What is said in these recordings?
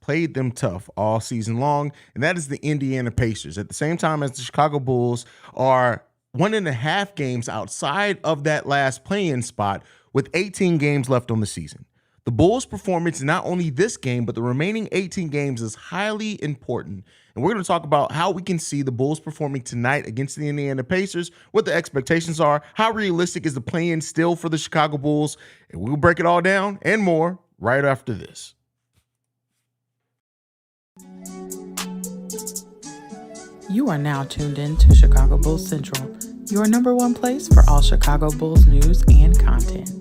played them tough all season long, and that is the Indiana Pacers. At the same time as the Chicago Bulls are 1.5 games outside of that last play-in spot with 18 games left on the season. The Bulls' performance not only this game, but the remaining 18 games is highly important. And we're going to talk about how we can see the Bulls performing tonight against the Indiana Pacers, what the expectations are, how realistic is the play-in still for the Chicago Bulls, and we'll break it all down and more right after this. You are now tuned in to Chicago Bulls Central, your number one place for all Chicago Bulls news and content.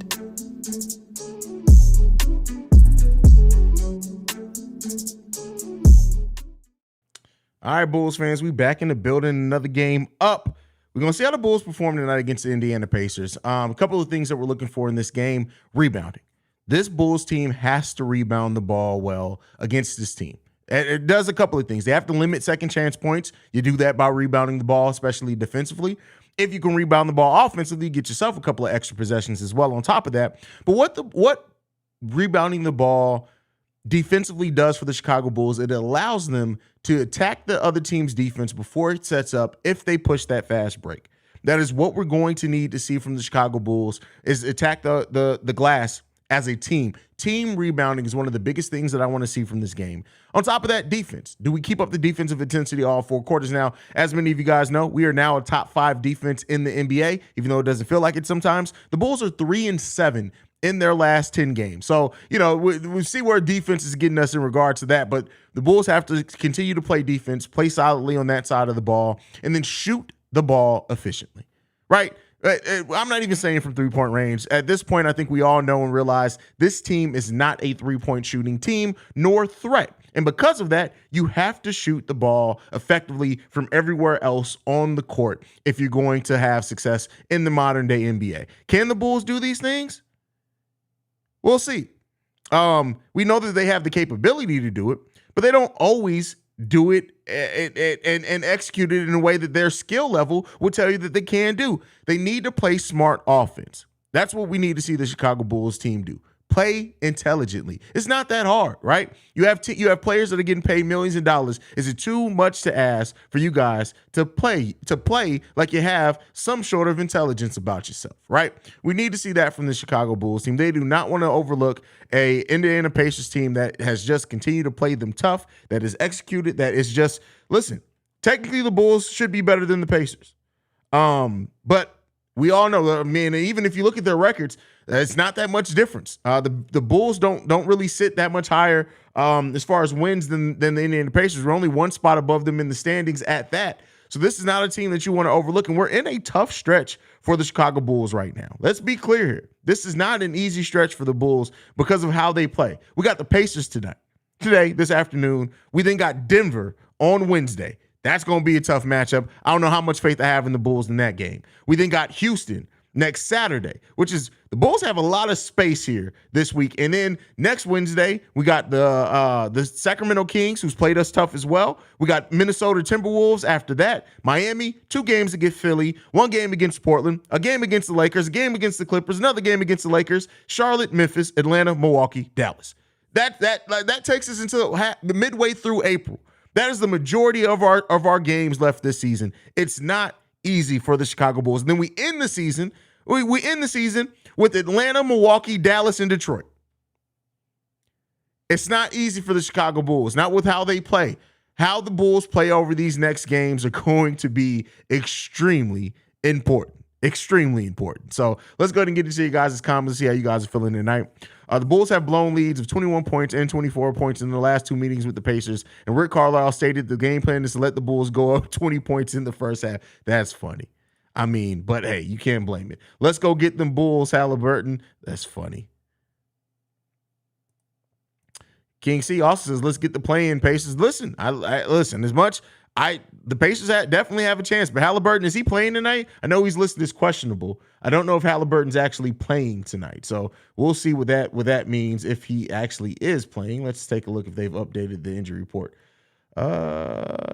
All right, Bulls fans, we back in the building. Another game up. We're going to see how the Bulls perform tonight against the Indiana Pacers. A couple of things that we're looking for in this game. Rebounding. This Bulls team has to rebound the ball well against this team. It does a couple of things. They have to limit second chance points. You do that by rebounding the ball, especially defensively. If you can rebound the ball offensively, you get yourself a couple of extra possessions as well on top of that. But what rebounding the ball defensively does for the Chicago Bulls, it allows them to attack the other team's defense before it sets up if they push that fast break. That is what we're going to need to see from the Chicago Bulls, is attack the glass as a team. Team rebounding is one of the biggest things that I want to see from this game. On top of that, defense. Do we keep up the defensive intensity all 4 quarters? Now, as many of you guys know, we are now a top 5 defense in the NBA, even though it doesn't feel like it sometimes. The Bulls are 3-7 in their last 10 games. So, we see where defense is getting us in regards to that, but the Bulls have to continue to play defense, play solidly on that side of the ball, and then shoot the ball efficiently, right? I'm not even saying from 3-point range. At this point, I think we all know and realize this team is not a 3-point shooting team nor threat. And because of that, you have to shoot the ball effectively from everywhere else on the court if you're going to have success in the modern day NBA. Can the Bulls do these things? We'll see. We know that they have the capability to do it, but they don't always do it and execute it in a way that their skill level will tell you that they can do. They need to play smart offense. That's what we need to see the Chicago Bulls team do. Play intelligently. It's not that hard, right? You have players that are getting paid millions of dollars. Is it too much to ask for you guys to play like you have some sort of intelligence about yourself, right? We need to see that from the Chicago Bulls team. They do not want to overlook a Indiana Pacers team that has just continued to play them tough, that is executed, that is just, listen, technically the Bulls should be better than the Pacers. But we all know, I mean, even if you look at their records, it's not that much difference. The Bulls don't really sit that much higher as far as wins than the Indiana Pacers. We're only 1 spot above them in the standings at that. So this is not a team that you want to overlook, and we're in a tough stretch for the Chicago Bulls right now. Let's be clear here. This is not an easy stretch for the Bulls because of how they play. We got the Pacers today, this afternoon. We then got Denver on Wednesday. That's going to be a tough matchup. I don't know how much faith I have in the Bulls in that game. We then got Houston next Saturday, which is, the Bulls have a lot of space here this week. And then next Wednesday, we got the Sacramento Kings, who's played us tough as well. We got Minnesota Timberwolves after that. Miami, 2 games against Philly, 1 game against Portland, a game against the Lakers, a game against the Clippers, another game against the Lakers, Charlotte, Memphis, Atlanta, Milwaukee, Dallas. That takes us into the midway through April. That is the majority of our games left this season. It's not easy for the Chicago Bulls. And then we end the season. We end the season with Atlanta, Milwaukee, Dallas, and Detroit. It's not easy for the Chicago Bulls, not with how they play. How the Bulls play over these next games are going to be extremely important. Extremely important. So let's go ahead and get into you guys' comments, see how you guys are feeling tonight. The Bulls have blown leads of 21 points and 24 points in the last 2 meetings with the Pacers. And Rick Carlisle stated the game plan is to let the Bulls go up 20 points in the first half. That's funny. I mean, but hey, you can't blame it. Let's go get them Bulls, Halliburton. That's funny. King C also says, let's get the play-in Pacers. Listen, I listen, as much the Pacers definitely have a chance, but Halliburton, is he playing tonight? I know he's listed as questionable. I don't know if Halliburton's actually playing tonight. So we'll see what that means if he actually is playing. Let's take a look if they've updated the injury report.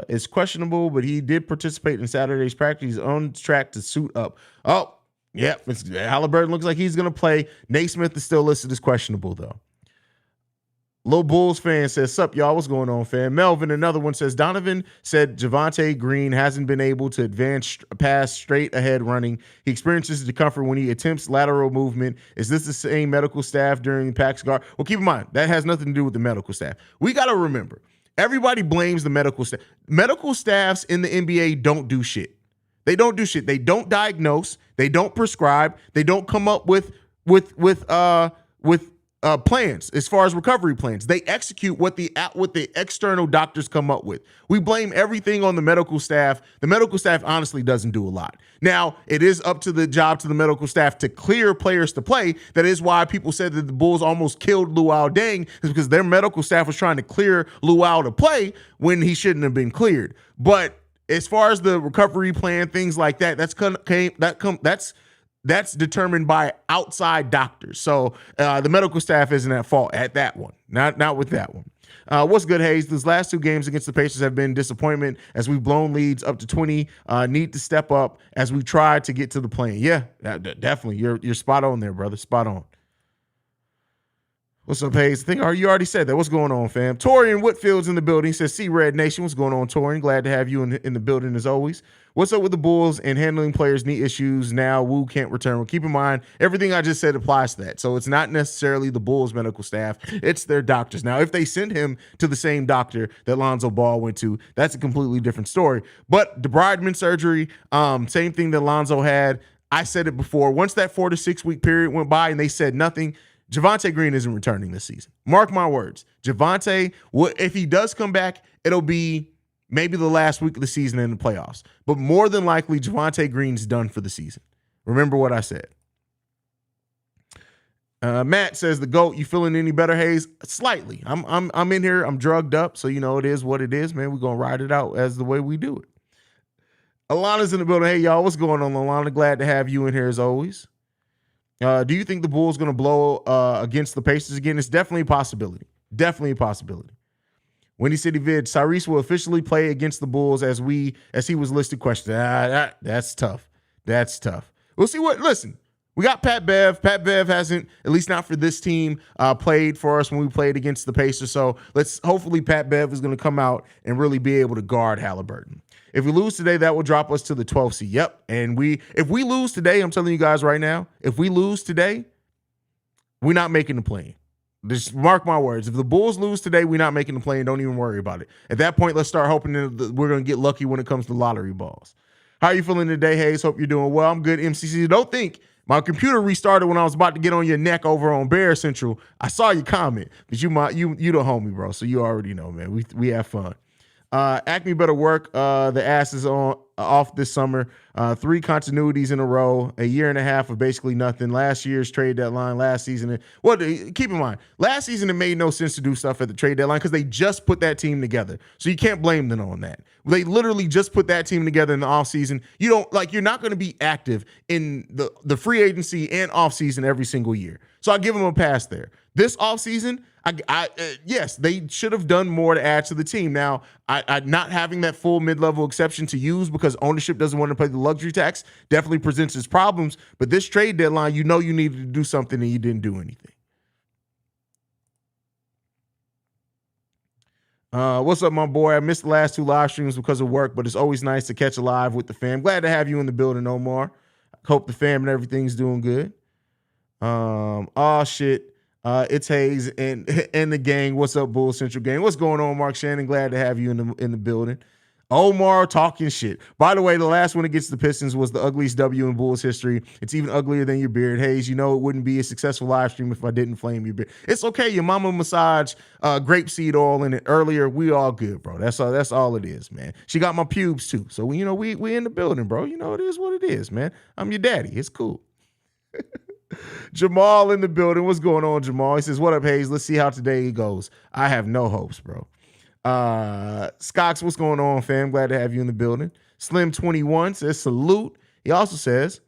It's questionable, but he did participate in Saturday's practice. He's on track to suit up. Oh, yeah. Halliburton looks like he's going to play. Naismith is still listed as questionable, though. Lil Bulls fan says, sup, y'all? What's going on, fam? Melvin, another one, says, Donovan said Javonte Green hasn't been able to advance past straight ahead running. He experiences discomfort when he attempts lateral movement. Is this the same medical staff during PAX guard? Well, keep in mind, that has nothing to do with the medical staff. We got to remember, everybody blames the medical staff. Medical staffs in the NBA don't do shit. They don't do shit. They don't diagnose. They don't prescribe. They don't come up with plans as far as recovery plans. They execute what the external doctors come up with. We blame everything on the medical staff. The medical staff honestly doesn't do a lot. Now, it is up to the medical staff to clear players to play. That is why people said that the Bulls almost killed Luau Deng, is because their medical staff was trying to clear Luau to play when he shouldn't have been cleared. But as far as the recovery plan, things like that, that's determined by outside doctors. So the medical staff isn't at fault at that one. Not with that one. What's good, Haize? These last 2 games against the Pacers have been disappointment as we've blown leads up to 20. Need to step up as we try to get to the play. Yeah, definitely. You're spot on there, brother. Spot on. What's up, Haize? I think you already said that. What's going on, fam? Torian Whitfield's in the building. He says, C-Red Nation. What's going on, Torian? Glad to have you in the building as always. What's up with the Bulls and handling players' knee issues now? Wu can't return. Well, keep in mind, everything I just said applies to that. So it's not necessarily the Bulls medical staff. It's their doctors. Now, if they send him to the same doctor that Lonzo Ball went to, that's a completely different story. But debridement surgery, same thing that Lonzo had. I said it before. Once that 4 to 6 week period went by and they said nothing, Javonte Green isn't returning this season. Mark my words. Javonte, if he does come back, it'll be maybe the last week of the season in the playoffs. But more than likely, Javonte Green's done for the season. Remember what I said. Matt says, the GOAT, you feeling any better, Haize? Slightly. I'm in here. I'm drugged up. So, it is what it is, man. We're going to ride it out as the way we do it. Alana's in the building. Hey, y'all, what's going on, Alana? Glad to have you in here as always. Do you think the Bulls going to blow against the Pacers again? It's definitely a possibility. Definitely a possibility. Windy City Vid, Cyrese will officially play against the Bulls as he was listed. Question. That's tough. That's tough. We'll see listen, we got Pat Bev. Pat Bev hasn't, at least not for this team, played for us when we played against the Pacers. So hopefully Pat Bev is going to come out and really be able to guard Halliburton. If we lose today, that will drop us to the 12th seed. Yep. And if we lose today, I'm telling you guys right now, if we lose today, we're not making the play. Just mark my words. If the Bulls lose today, we're not making the play. Don't even worry about it. At that point, let's start hoping that we're going to get lucky when it comes to lottery balls. How are you feeling today, Haize? Hope you're doing well. I'm good, MCC. Don't think my computer restarted when I was about to get on your neck over on Bear Central. I saw your comment, but you the homie, bro. So you already know, man. We have fun. Acme better work the asses off this summer. 3 continuities in a row, a year and a half of basically nothing. Last year's trade deadline, last season. Well, keep in mind, last season it made no sense to do stuff at the trade deadline because they just put that team together. So you can't blame them on that. They literally just put that team together in the offseason. You're not going to be active in the free agency and offseason every single year. So I give them a pass there. This offseason, yes, they should have done more to add to the team. Now, I not having that full mid-level exception to use because ownership doesn't want to pay the luxury tax definitely presents its problems. But this trade deadline, you needed to do something and you didn't do anything. What's up, my boy? I missed the last 2 live streams because of work, but it's always nice to catch a live with the fam. Glad to have you in the building, Omar. Hope the fam and everything's doing good. Shit. It's Haize and the gang. What's up, Bull Central gang? What's going on, Mark Shannon? Glad to have you in the building. Omar talking shit. By the way, the last one against the Pistons was the ugliest W in Bulls history. It's even uglier than your beard. Haize, it wouldn't be a successful live stream if I didn't flame your beard. It's okay. Your mama massaged grapeseed oil in it earlier. We all good, bro. That's all it is, man. She got my pubes too. So we in the building, bro. It is what it is, man. I'm your daddy. It's cool. Jamal in the building. What's going on, Jamal? He says, what up, Haize? Let's see how today goes. I have no hopes, bro. Scocks, what's going on, fam? Glad to have you in the building. Slim21 says, salute. He also says,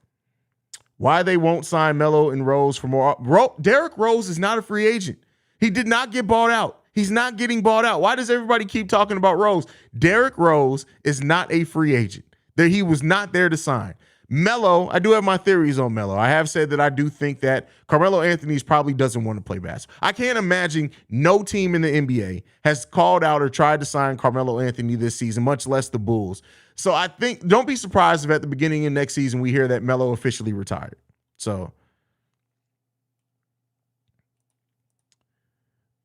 why they won't sign Melo and Rose for more. Derrick Rose is not a free agent. He did not get bought out. He's not getting bought out. Why does everybody keep talking about Rose? Derrick Rose is not a free agent. He was not there to sign. Melo, I do have my theories on Melo. I have said that I do think that Carmelo Anthony probably doesn't want to play basketball. I can't imagine no team in the NBA has called out or tried to sign Carmelo Anthony this season, much less the Bulls. So I think, don't be surprised if at the beginning of next season we hear that Melo officially retired. So,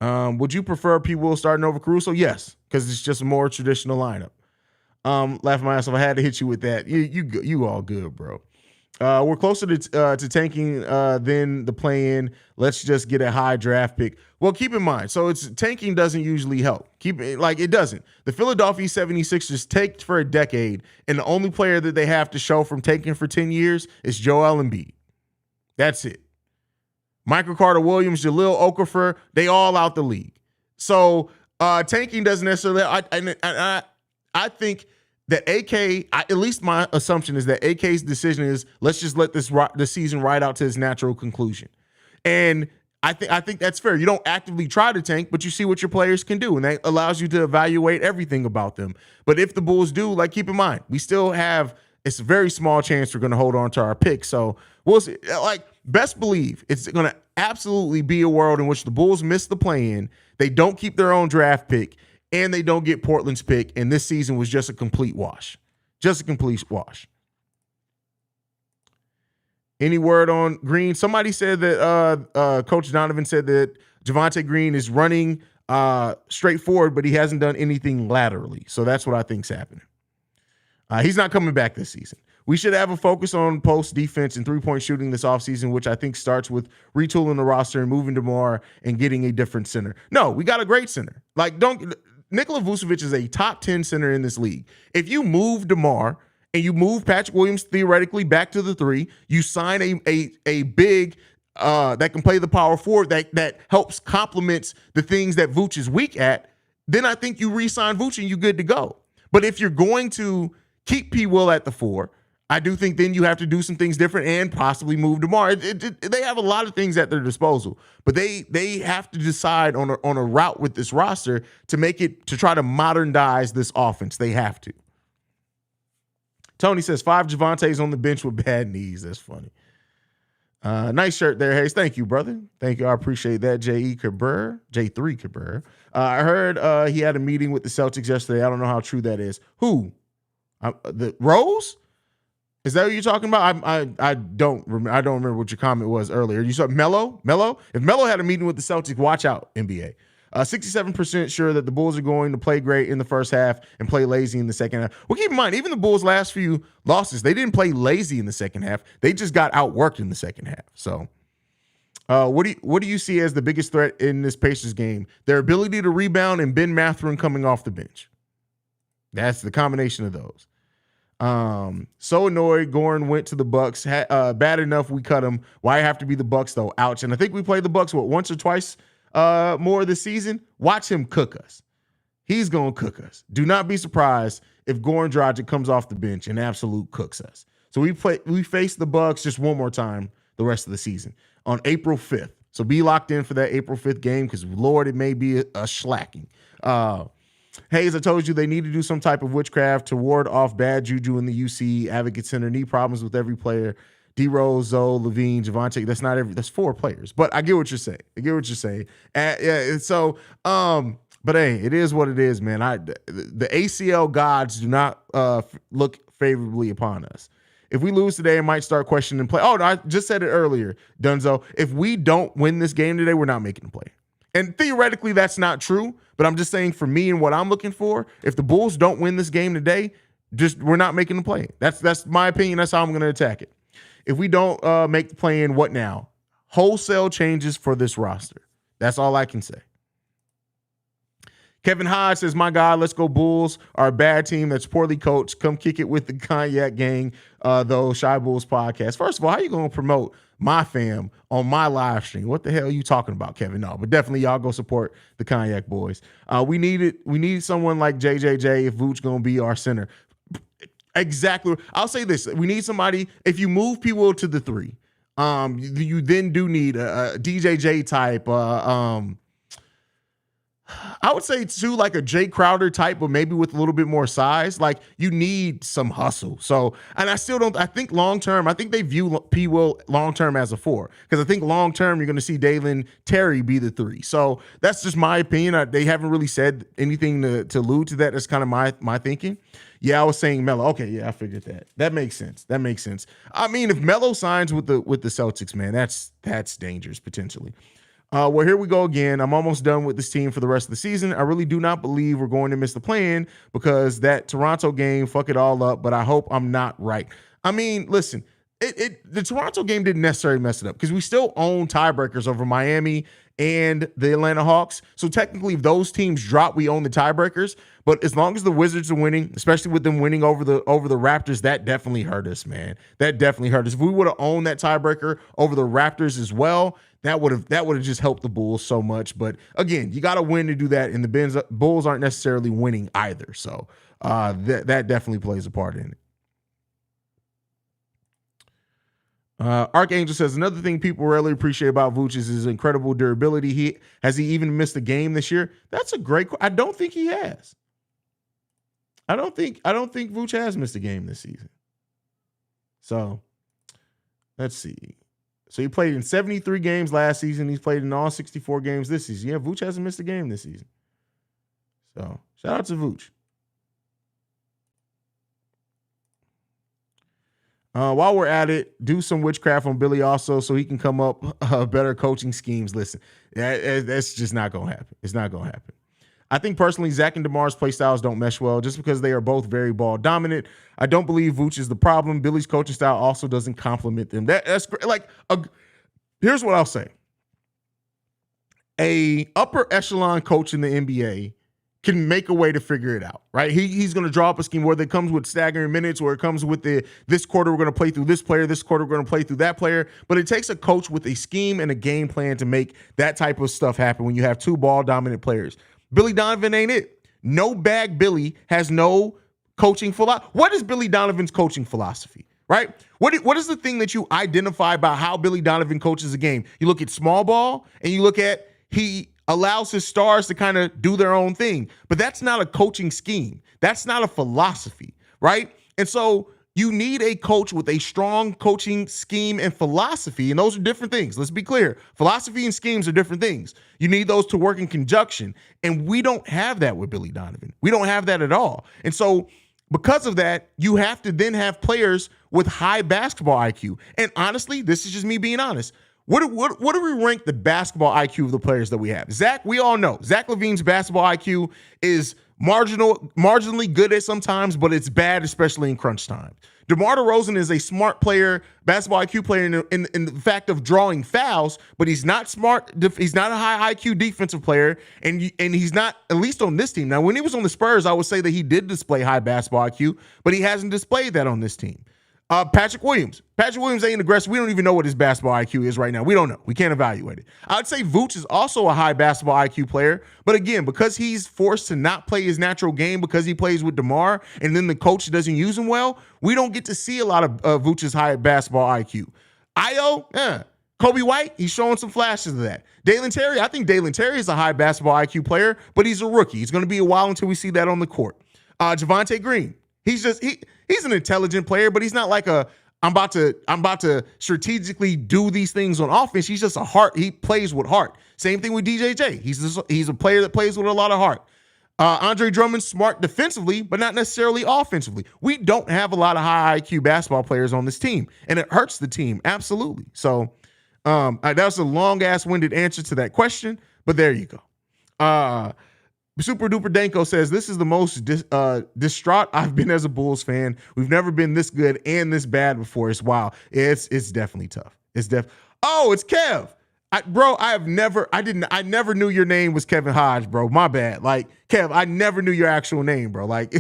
would you prefer P. Will starting over Caruso? Yes, because it's just a more traditional lineup. Laughing my ass off. I had to hit you with that. You all good, bro. We're closer to tanking than the play-in. Let's just get a high draft pick. Well, keep in mind, so it's tanking doesn't usually help. It doesn't. The Philadelphia 76ers tanked for a decade, and the only player that they have to show from tanking for 10 years is Joel Embiid. That's it. Michael Carter Williams, Jahlil Okafor, they all out the league. So tanking doesn't necessarily. I think that at least my assumption is that AK's decision is let's just let the season ride out to its natural conclusion. And I think that's fair. You don't actively try to tank, but you see what your players can do, and that allows you to evaluate everything about them. But if the Bulls do, keep in mind, we still have it's a very small chance we're going to hold on to our pick. So we'll see. Best believe it's going to absolutely be a world in which the Bulls miss the play-in, they don't keep their own draft pick, and they don't get Portland's pick, and this season was just a complete wash. Just a complete wash. Any word on Green? Somebody said that Coach Donovan said that Javonte Green is running straight forward, but he hasn't done anything laterally. So that's what I think's happening. He's not coming back this season. We should have a focus on post defense and three-point shooting this offseason, which I think starts with retooling the roster and moving DeMar and getting a different center. No, we got a great center. Nikola Vucevic is a top 10 center in this league. If you move DeMar and you move Patrick Williams theoretically back to the three, you sign a big that can play the power forward that helps complements the things that Vooch is weak at, then I think you re-sign Vooch and you're good to go. But if you're going to keep P. Will at the four, I do think then you have to do some things different and possibly move DeMar. They have a lot of things at their disposal, but they have to decide on a route with this roster to try to modernize this offense. They have to. Tony says 5 Javontes on the bench with bad knees. That's funny. Nice shirt there, Haize. Thank you, brother. Thank you. I appreciate that. J3 Kabur. I heard he had a meeting with the Celtics yesterday. I don't know how true that is. Who? The Rose? Is that what you're talking about? I don't remember. I don't remember what your comment was earlier. You saw Melo? If Melo had a meeting with the Celtics, watch out, NBA. 67% sure that the Bulls are going to play great in the first half and play lazy in the second half. Well, keep in mind, even the Bulls' last few losses, they didn't play lazy in the second half. They just got outworked in the second half. So, what do you see as the biggest threat in this Pacers game? Their ability to rebound and Ben Mathurin coming off the bench. That's the combination of those. So annoyed Goran went to the Bucks. Bad enough we cut him. Why have to be the Bucks though? Ouch. And I think we played the Bucks once or twice more this season. Watch him cook us. He's gonna cook us. Do not be surprised if Goran Dragic comes off the bench and absolute cooks us. So we face the Bucks just one more time the rest of the season on April 5th. So be locked in for that April 5th game because Lord, it may be a slacking. Haize, I told you they need to do some type of witchcraft to ward off bad juju in the UC Advocate Center. Knee problems with every player. D-Rose, Zoe, Levine, Javonte. That's 4 players. But I get what you're saying. But hey, it is what it is, man. The ACL gods do not look favorably upon us. If we lose today, I might start questioning play. Oh, no, I just said it earlier, Dunzo. If we don't win this game today, we're not making a play. And theoretically, that's not true. But I'm just saying for me and what I'm looking for, if the Bulls don't win this game today, we're not making the play. That's my opinion. That's how I'm going to attack it. If we don't make the play in, what now? Wholesale changes for this roster. That's all I can say. Kevin Haize says, my God, let's go Bulls. Are a bad team that's poorly coached. Come kick it with the Cognac Gang, though, Shy Bulls podcast. First of all, how you going to promote my fam on my live stream? What the hell are you talking about, Kevin? No, but definitely y'all go support the Cognac Boys. We need someone like JJJ if Vooch going to be our center. Exactly. I'll say this. We need somebody, if you move people to the 3, you then do need a DJJ type, I would say too, like a Jay Crowder type, but maybe with a little bit more size. Like you need some hustle. So, and I still don't. I think long term, I think they view P. Will long term as a 4 because I think long term you're going to see Dalen Terry be the 3. So that's just my opinion. They haven't really said anything to allude to that. That's kind of my thinking. Yeah, I was saying Melo. Okay, yeah, I figured that. That makes sense. I mean, if Melo signs with the Celtics, man, that's dangerous potentially. Well, here we go again. I'm almost done with this team for the rest of the season. I really do not believe we're going to miss the play-in because that Toronto game fuck it all up, but I hope I'm not right. I mean, listen, the Toronto game didn't necessarily mess it up because we still own tiebreakers over Miami and the Atlanta Hawks. So technically, if those teams drop, we own the tiebreakers. But as long as the Wizards are winning, especially with them winning over the Raptors, that definitely hurt us, man. That definitely hurt us. If we would have owned that tiebreaker over the Raptors as well, that would have just helped the Bulls so much. But again, you got to win to do that, and the Bulls aren't necessarily winning either. So that definitely plays a part in it. Archangel says another thing people rarely appreciate about Vooch is his incredible durability. Has he even missed a game this year? That's a great. I don't think he has. I don't think Vooch has missed a game this season. So let's see. So he played in 73 games last season. He's played in all 64 games this season. Yeah, Vooch hasn't missed a game this season. So shout out to Vooch. While we're at it, do some witchcraft on Billy also so he can come up better coaching schemes. Listen, that's just not going to happen. It's not going to happen. I think personally, Zach and DeMar's play styles don't mesh well just because they are both very ball dominant. I don't believe Vooch is the problem. Billy's coaching style also doesn't complement them. That's great. Here's what I'll say. A upper echelon coach in the NBA can make a way to figure it out, right? He's going to draw up a scheme where it comes with staggering minutes, where it comes with this quarter we're going to play through this player, this quarter we're going to play through that player. But it takes a coach with a scheme and a game plan to make that type of stuff happen when you have two ball dominant players. Billy Donovan ain't it. No bag Billy has no coaching philosophy. What is Billy Donovan's coaching philosophy, right? What is the thing that you identify about how Billy Donovan coaches a game? You look at small ball and you look at he allows his stars to kind of do their own thing. But that's not a coaching scheme. That's not a philosophy, right? And so you need a coach with a strong coaching scheme and philosophy, and those are different things. Let's be clear. Philosophy and schemes are different things. You need those to work in conjunction, and we don't have that with Billy Donovan. We don't have that at all. And so because of that, you have to then have players with high basketball IQ. And honestly, this is just me being honest. What do we rank the basketball IQ of the players that we have? Zach, we all know. Zach LaVine's basketball IQ is marginally good at sometimes, but it's bad, especially in crunch time. DeMar DeRozan is a smart player, basketball IQ player in the fact of drawing fouls, but he's not smart. He's not a high IQ defensive player, and he's not, at least on this team. Now, when he was on the Spurs, I would say that he did display high basketball IQ, but he hasn't displayed that on this team. Patrick Williams. Patrick Williams ain't aggressive. We don't even know what his basketball IQ is right now. We don't know. We can't evaluate it. I'd say Vooch is also a high basketball IQ player, but again, because he's forced to not play his natural game because he plays with DeMar and then the coach doesn't use him well, we don't get to see a lot of Vooch's high basketball IQ. Kobe White, he's showing some flashes of that. Dalen Terry, I think Dalen Terry is a high basketball IQ player, but he's a rookie. It's going to be a while until we see that on the court. Javonte Green. He's an intelligent player, but he's not like I'm about to strategically do these things on offense. He's just he plays with heart. Same thing with DJJ. He's a player that plays with a lot of heart. Andre Drummond's smart defensively, but not necessarily offensively. We don't have a lot of high IQ basketball players on this team, and it hurts the team absolutely. So that was a long ass winded answer to that question, but there you go. Super Duper Danko says, this is the most distraught I've been as a Bulls fan. We've never been this good and this bad before. It's wild. It's definitely tough. It's Kev. I never knew your name was Kevin Hodge, bro. My bad. Like, Kev, I never knew your actual name, bro. Like,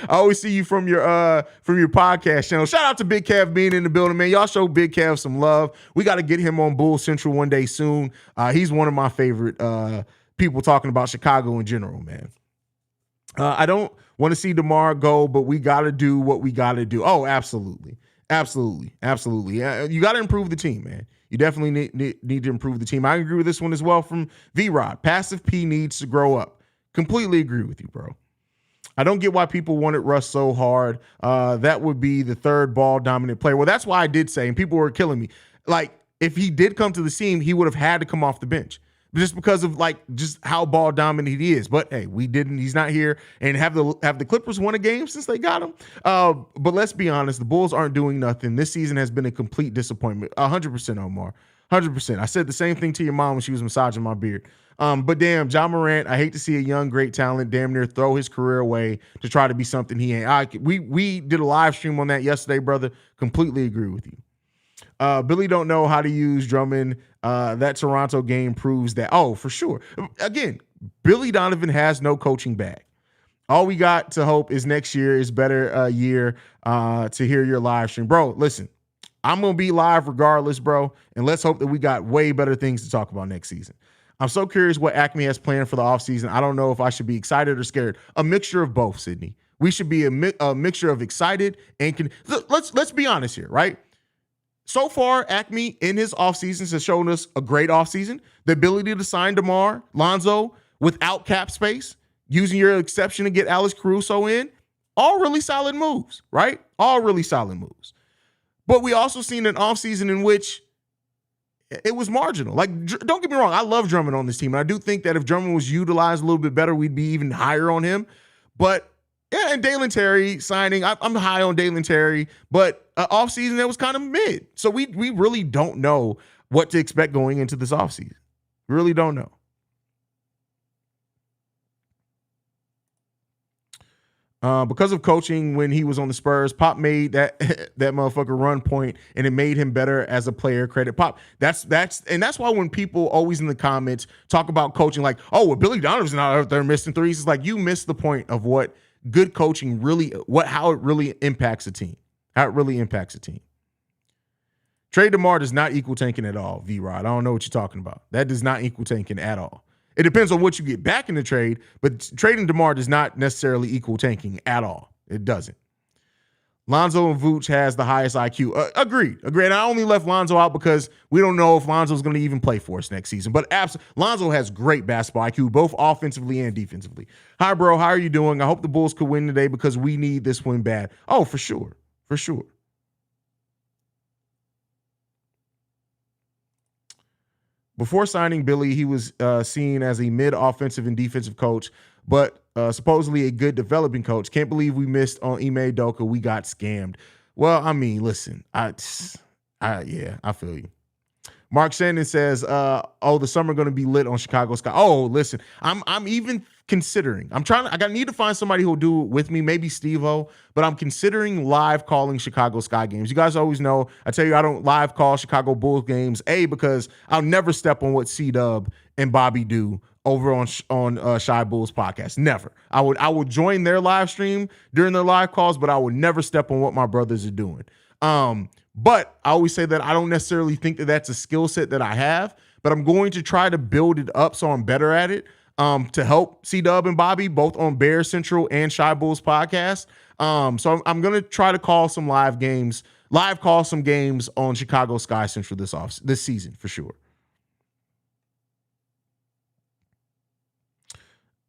I always see you from your podcast channel. Shout out to Big Kev being in the building, man. Y'all show Big Kev some love. We got to get him on Bull Central one day soon. He's one of my favorite people talking about Chicago in general, man. I don't want to see DeMar go, but we got to do what we got to do. Oh, absolutely. Absolutely. Absolutely. You got to improve the team, man. You definitely need to improve the team. I agree with this one as well from V-Rod. Passive P needs to grow up. Completely agree with you, bro. I don't get why people wanted Russ so hard. That would be the third ball dominant player. Well, that's why I did say, and people were killing me. Like, if he did come to the team, he would have had to come off the bench just because of like just how ball dominant he is. But hey, we didn't. He's not here. And have the Clippers won a game since they got him? But let's be honest, the Bulls aren't doing nothing. This season has been a complete disappointment. 100%, Omar. 100%. I said the same thing to your mom when she was massaging my beard. But damn, Ja Morant, I hate to see a young, great talent damn near throw his career away to try to be something he ain't. We did a live stream on that yesterday, brother. Completely agree with you. Billy don't know how to use Drummond. That Toronto game proves that. Oh, for sure. Again, Billy Donovan has no coaching bag. All we got to hope is next year is better year to hear your live stream. Bro, listen, I'm going to be live regardless, bro. And let's hope that we got way better things to talk about next season. I'm so curious what Acme has planned for the offseason. I don't know if I should be excited or scared. A mixture of both, Sydney. We should be a mixture of excited and let's be honest here, right? So far, Acme in his offseasons has shown us a great offseason. The ability to sign DeMar, Lonzo without cap space, using your exception to get Alex Caruso in. All really solid moves, right? All really solid moves. But we also seen an offseason in which it was marginal. Like, don't get me wrong, I love Drummond on this team. And I do think that if Drummond was utilized a little bit better, we'd be even higher on him. But yeah, and Dalen Terry signing, I'm high on Dalen Terry, but offseason, that was kind of mid. So we really don't know what to expect going into this offseason. We really don't know. Because of coaching when he was on the Spurs, Pop made that motherfucker run point, and it made him better as a player. Credit Pop. That's why when people always in the comments talk about coaching, like, oh, well, Billy Donovan's not out there missing threes, it's like you missed the point of what good coaching really, how it really impacts a team. How it really impacts a team. Trade DeMar does not equal tanking at all, V-Rod. I don't know what you're talking about. That does not equal tanking at all. It depends on what you get back in the trade, but trading DeMar does not necessarily equal tanking at all. It doesn't. Lonzo and Vooch has the highest IQ. Agreed. I only left Lonzo out because we don't know if Lonzo's going to even play for us next season. But Lonzo has great basketball IQ, both offensively and defensively. Hi, bro. How are you doing? I hope the Bulls could win today because we need this win bad. Oh, for sure. For sure. Before signing Billy, he was seen as a mid-offensive and defensive coach, but supposedly a good developing coach. Can't believe we missed on Ime Udoka. We got scammed. Well, I mean, listen, I feel you. Mark Shannon says, the summer going to be lit on Chicago Sky. Oh, listen, I'm even considering. I need to find somebody who'll do it with me, maybe Steve-O, but I'm considering live calling Chicago Sky games. You guys always know, I tell you, I don't live call Chicago Bulls games, because I'll never step on what C-Dub and Bobby do over on Shy Bulls podcast. Never. I would join their live stream during their live calls, but I would never step on what my brothers are doing. But I always say that I don't necessarily think that that's a skill set that I have, but I'm going to try to build it up so I'm better at it to help C-Dub and Bobby both on Bear Central and Shy Bulls podcast. So I'm going to try to call some call some games on Chicago Sky Central this season for sure.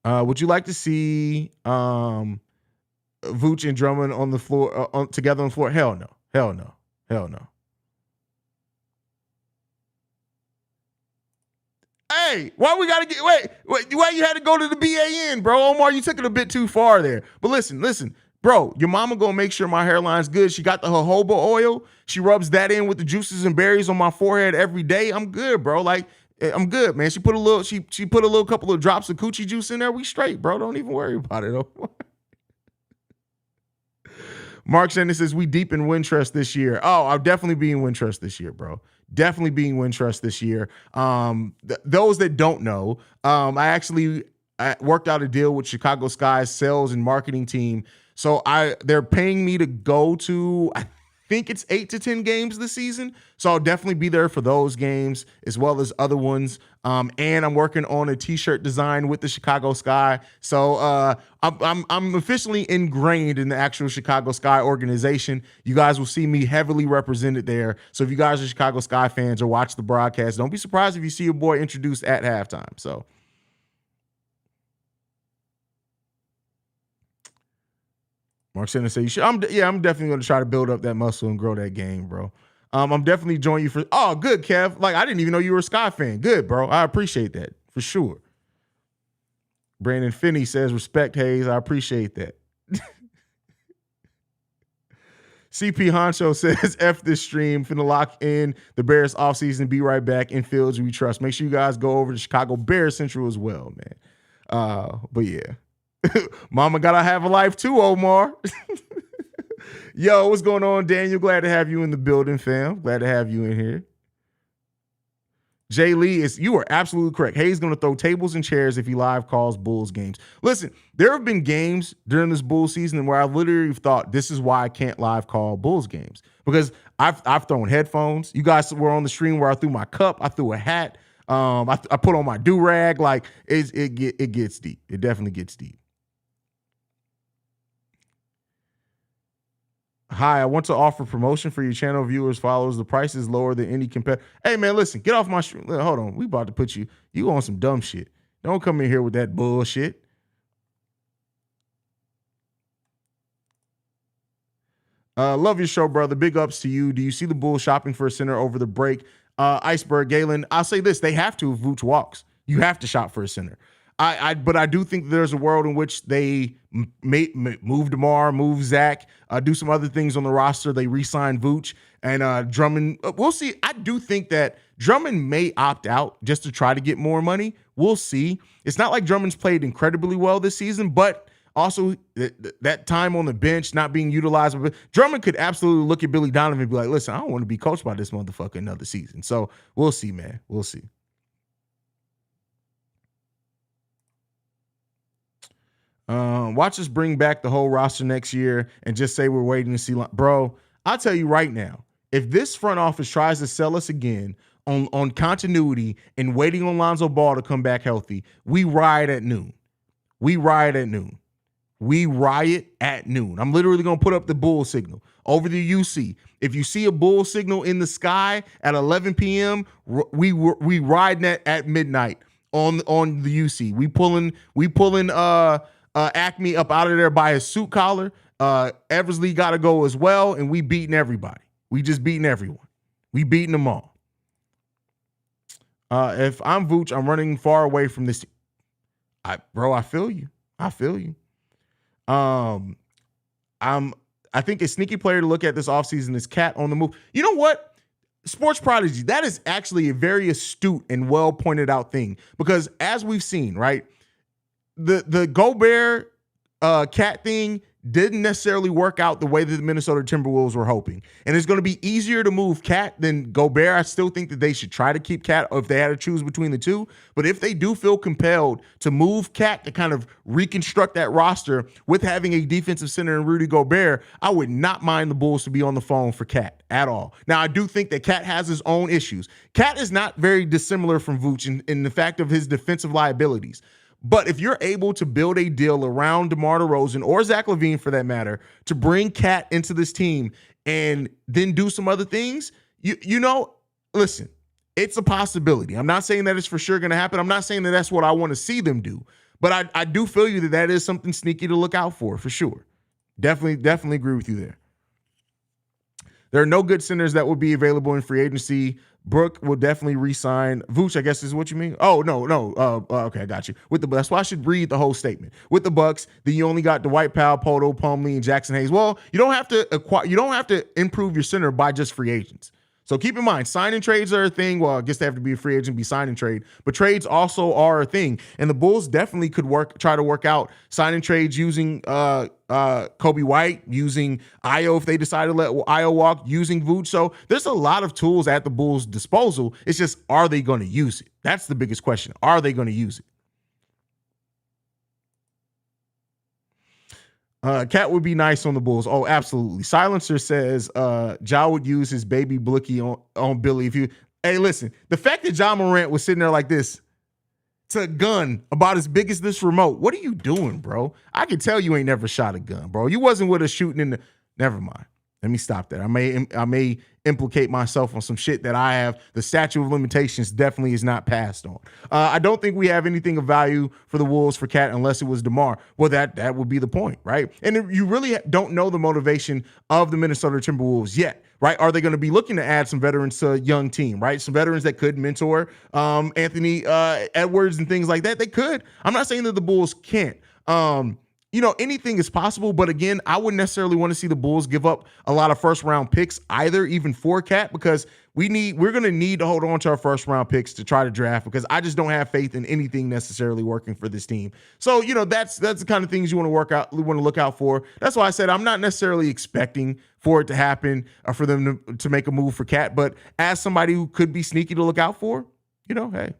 Would you like to see Vooch and Drummond on the floor together on the floor? Hell no. Hey, why we gotta why you had to go to the BAN, bro? Omar, you took it a bit too far there. But listen, bro, your mama gonna make sure my hairline's good. She got the jojoba oil. She rubs that in with the juices and berries on my forehead every day. I'm good, bro. Like, I'm good, man. She put a little couple of drops of coochie juice in there. We straight, bro. Don't even worry about it. Mark Shannon says, we deep in Wintrust this year. Oh, I'll definitely be in Wintrust this year, bro. Definitely being Wintrust this year. Those that don't know, I worked out a deal with Chicago Sky's sales and marketing team. So they're paying me to go to, I think it's 8 to 10 games this season. So I'll definitely be there for those games as well as other ones. And I'm working on a t-shirt design with the Chicago Sky. So I'm officially ingrained in the actual Chicago Sky organization. You guys will see me heavily represented there. So if you guys are Chicago Sky fans or watch the broadcast, don't be surprised if you see your boy introduced at halftime. So Mark Sanders said you should. I'm definitely going to try to build up that muscle and grow that game, bro. I'm definitely joining you for. Oh, good, Kev. Like, I didn't even know you were a Sky fan. Good, bro. I appreciate that for sure. Brandon Finney says, respect, Haize. I appreciate that. CP Honcho says, F this stream. Finna lock in the Bears offseason. Be right back in fields we trust. Make sure you guys go over to Chicago Bears Central as well, man. But yeah. Mama gotta have a life too, Omar. Yo, what's going on, Daniel? Glad to have you in the building, fam. Glad to have you in here. Jay Lee, you are absolutely correct. Haize going to throw tables and chairs if he live calls Bulls games. Listen, there have been games during this Bulls season where I literally thought this is why I can't live call Bulls games, because I've thrown headphones. You guys were on the stream where I threw my cup, I threw a hat, I put on my do-rag. Like it gets deep. It definitely gets deep. Hi, I want to offer promotion for your channel viewers, followers. The price is lower than any competitor. Hey, man, listen, get off my stream. Hold on. We about to put you on some dumb shit. Don't come in here with that bullshit. Love your show, brother. Big ups to you. Do you see the Bulls shopping for a center over the break? Iceberg Galen, I'll say this. They have to if Vooch walks. You have to shop for a center. But I do think there's a world in which they may move DeMar, move Zach, do some other things on the roster. They re-sign Vooch and Drummond. We'll see. I do think that Drummond may opt out just to try to get more money. We'll see. It's not like Drummond's played incredibly well this season, but also that time on the bench not being utilized. Drummond could absolutely look at Billy Donovan and be like, listen, I don't want to be coached by this motherfucker another season. So we'll see, man. We'll see. Watch us bring back the whole roster next year and just say we're waiting to see. Bro, I'll tell you right now, if this front office tries to sell us again on continuity and waiting on Lonzo Ball to come back healthy, we riot at noon. We riot at noon. We riot at noon. I'm literally going to put up the bull signal over the UC. If you see a bull signal in the sky at 11 p.m., we riding at midnight on the UC. We pulling Acme up out of there by his suit collar. Eversley got to go as well, and we beating everybody. We just beating everyone. We beating them all. If I'm Vooch, I'm running far away from this. I feel you. I feel you. I think a sneaky player to look at this offseason is Cat on the move. You know what? Sports Prodigy, that is actually a very astute and well pointed out thing, because as we've seen, right, the Gobert Cat thing didn't necessarily work out the way that the Minnesota Timberwolves were hoping. And it's going to be easier to move Cat than Gobert. I still think that they should try to keep Cat if they had to choose between the two. But if they do feel compelled to move Cat to kind of reconstruct that roster with having a defensive center in Rudy Gobert, I would not mind the Bulls to be on the phone for Cat at all. Now, I do think that Cat has his own issues. Cat is not very dissimilar from Vooch in the fact of his defensive liabilities. But if you're able to build a deal around DeMar DeRozan or Zach LaVine, for that matter, to bring Cat into this team and then do some other things, you know, listen, it's a possibility. I'm not saying that it's for sure going to happen. I'm not saying that that's what I want to see them do. But I do feel you that is something sneaky to look out for sure. Definitely agree with you there. There are no good centers that will be available in free agency. Brooke will definitely re-sign. Vooch, I guess is what you mean. Oh, no. Okay, I got you. That's why I should read the whole statement. With the Bucks, then you only got Dwight Powell, Poto, Plumlee, and Jackson Hayes. Well, you don't have to improve your center by just free agents. So keep in mind, signing trades are a thing. Well, I guess they have to be a free agent, be signing trade, but trades also are a thing. And the Bulls definitely could try to work out signing trades using Kobe White, using Io if they decide to let Io walk, using Vooch. So there's a lot of tools at the Bulls' disposal. It's just, are they going to use it? That's the biggest question. Are they going to use it? Cat would be nice on the Bulls. Oh, absolutely. Silencer says Ja would use his baby blicky on Billy. Hey, listen, the fact that Ja Morant was sitting there like this to a gun about as big as this remote, what are you doing, bro? I can tell you ain't never shot a gun, bro. You wasn't with us shooting in the. Never mind. Let me stop that. I may implicate myself on some shit that I have. The statute of limitations definitely is not passed on. I don't think we have anything of value for the Wolves for Cat unless it was DeMar. Well, that would be the point, right? And you really don't know the motivation of the Minnesota Timberwolves yet, right? Are they going to be looking to add some veterans to a young team, right? Some veterans that could mentor Anthony Edwards and things like that. They could. I'm not saying that the Bulls can't. Anything is possible, but again, I wouldn't necessarily want to see the Bulls give up a lot of first round picks either, even for Cat, because we're going to need to hold on to our first round picks to try to draft, because I just don't have faith in anything necessarily working for this team. So, that's the kind of things you want to look out for. That's why I said I'm not necessarily expecting for it to happen or for them to make a move for Cat, but as somebody who could be sneaky to look out for, hey.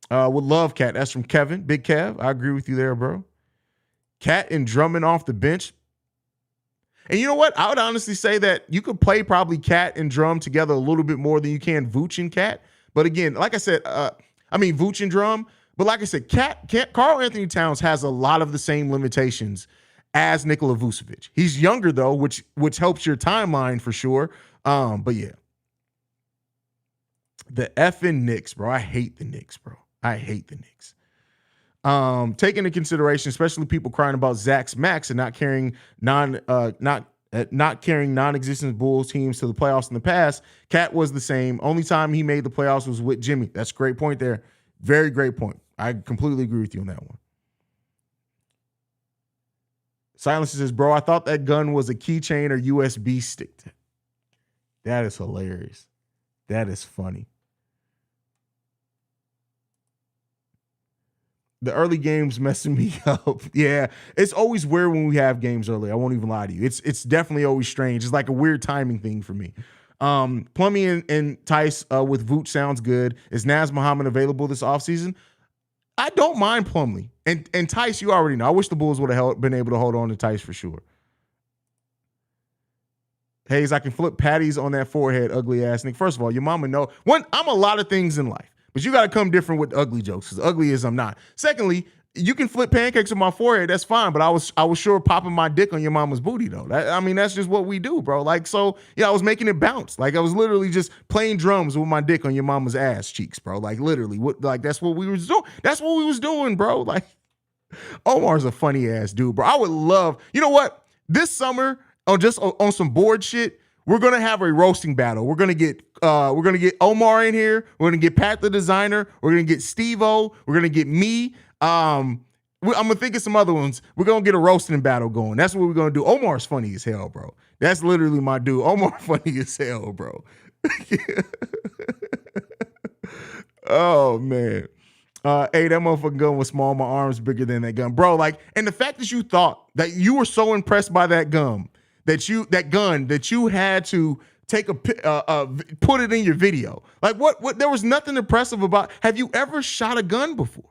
Would love Cat. That's from Kevin, Big Kev. I agree with you there, bro. Cat and Drummond off the bench. And you know what? I would honestly say that you could play probably Cat and Drum together a little bit more than you can Vooch and Cat. But again, like I said, Vooch and Drum. But like I said, Karl Anthony Towns has a lot of the same limitations as Nikola Vucevic. He's younger though, which helps your timeline for sure. But yeah. The effing Knicks, bro. I hate the Knicks, bro. I hate the Knicks. Take into consideration, especially people crying about Zach's max and not carrying non-existent Bulls teams to the playoffs in the past. Cat was the same. Only time he made the playoffs was with Jimmy. That's a great point there. Very great point. I completely agree with you on that one. Silence says, bro, I thought that gun was a keychain or USB stick. That is hilarious. That is funny. The early games messing me up. Yeah, it's always weird when we have games early. I won't even lie to you. It's definitely always strange. It's like a weird timing thing for me. Plumlee and Tice with Vooch sounds good. Is Naz Muhammad available this offseason? I don't mind Plumlee. And Tice, you already know. I wish the Bulls would have been able to hold on to Tice for sure. Haize, I can flip patties on that forehead, ugly ass nigga. First of all, your mama know. One, I'm a lot of things in life. But you got to come different with ugly jokes, because ugly as I'm not. Secondly, you can flip pancakes on my forehead. That's fine. But I was sure popping my dick on your mama's booty, though. That's just what we do, bro. I was making it bounce. I was literally just playing drums with my dick on your mama's ass cheeks, bro. Literally. That's what we was doing. That's what we was doing, bro. Omar's a funny ass dude, bro. I would love, you know what? This summer, on some board shit, we're gonna have a roasting battle. We're gonna get Omar in here. We're gonna get Pat the designer. We're gonna get Steve-O. We're gonna get me. I'm gonna think of some other ones. We're gonna get a roasting battle going. That's what we're gonna do. Omar's funny as hell, bro. That's literally my dude. Omar funny as hell, bro. Oh man. Hey, that motherfucking gun was small. My arm's bigger than that gun, bro. And the fact that you thought that you were so impressed by that gun that you had to take put it in your video. What there was nothing impressive about. Have you ever shot a gun before?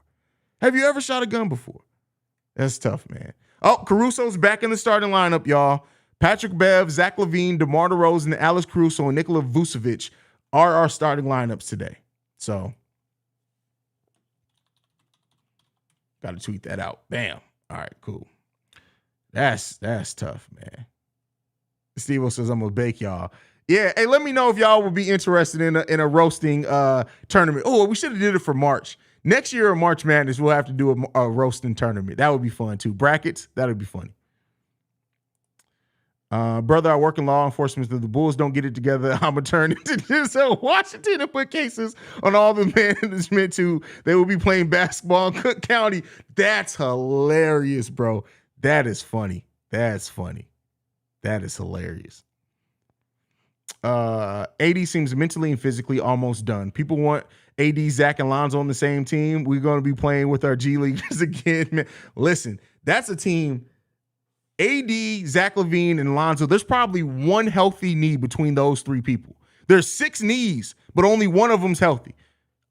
That's tough, man. Oh, Caruso's back in the starting lineup, y'all. Patrick Bev, Zach LaVine, DeMar DeRozan, Alex Caruso, and Nikola Vucevic are our starting lineups today. So got to tweet that out. Bam. All right, cool. That's tough, man. Steve-O says, I'm going to bake y'all. Yeah, hey, let me know if y'all would be interested in a roasting tournament. Oh, we should have did it for March. Next year in March Madness, we'll have to do a roasting tournament. That would be fun, too. Brackets, that would be funny. Brother, I work in law enforcement. If the Bulls don't get it together, I'm going to turn into Denzel Washington and put cases on all the management they will be playing basketball in Cook County. That's hilarious, bro. That is funny. That's funny. That is hilarious. AD seems mentally and physically almost done. People want AD, Zach, and Lonzo on the same team. We're going to be playing with our G Leaguers again. Man. Listen, that's a team. AD, Zach LaVine, and Lonzo, there's probably one healthy knee between those three people. There's 6 knees, but only one of them's healthy.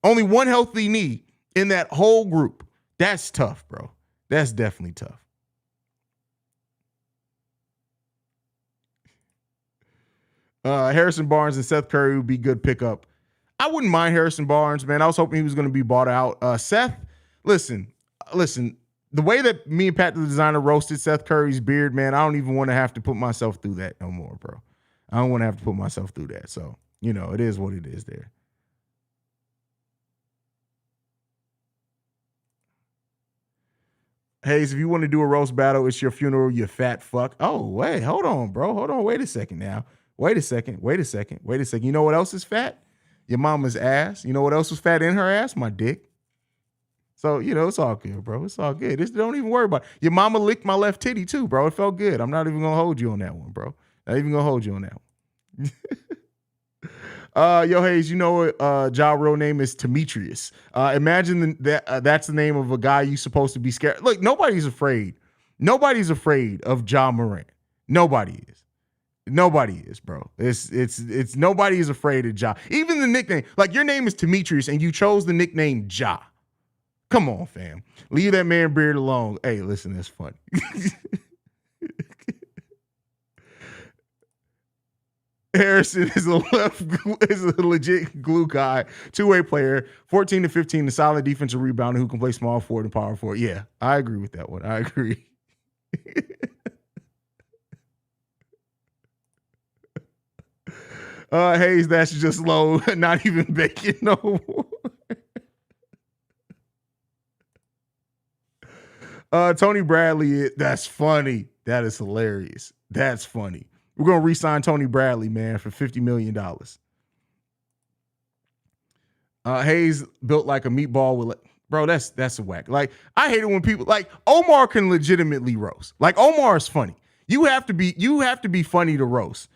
Only one healthy knee in that whole group. That's tough, bro. That's definitely tough. Harrison Barnes and Seth Curry would be good pickup. I wouldn't mind Harrison Barnes, man. I was hoping he was going to be bought out. Seth, listen. The way that me and Pat the designer roasted Seth Curry's beard, man, I don't even want to have to put myself through that no more, bro. I don't want to have to put myself through that. So, it is what it is there. Haize, if you want to do a roast battle, it's your funeral, you fat fuck. Oh, wait, hold on, bro. Hold on. Wait a second now. Wait a second. You know what else is fat? Your mama's ass. You know what else was fat in her ass? My dick. So, it's all good, bro. It's all good. Don't even worry about it. Your mama licked my left titty too, bro. It felt good. I'm not even going to hold you on that one, bro. Not even going to hold you on that one. Yo, Haize, Ja real name is Demetrius. Imagine that's the name of a guy you supposed to be scared. Look, nobody's afraid. Nobody's afraid of Ja Morant. Nobody is, bro. It's nobody is afraid of Ja. Even the nickname, like your name is Demetrius and you chose the nickname Ja. Come on, fam. Leave that man beard alone. Hey, listen, that's funny. Harrison is a legit glue guy, two-way player, 14 to 15, a solid defensive rebounder who can play small forward and power forward. Yeah, I agree with that one. I agree. Haize, that's just low. Not even bacon no more. Tony Bradley, that's funny. That is hilarious. That's funny. We're going to re-sign Tony Bradley, man, for $50 million. Haize built like a meatball with, bro, that's a whack. Like, I hate it when people, like, Omar can legitimately roast. Like, Omar is funny. You have to be funny to roast.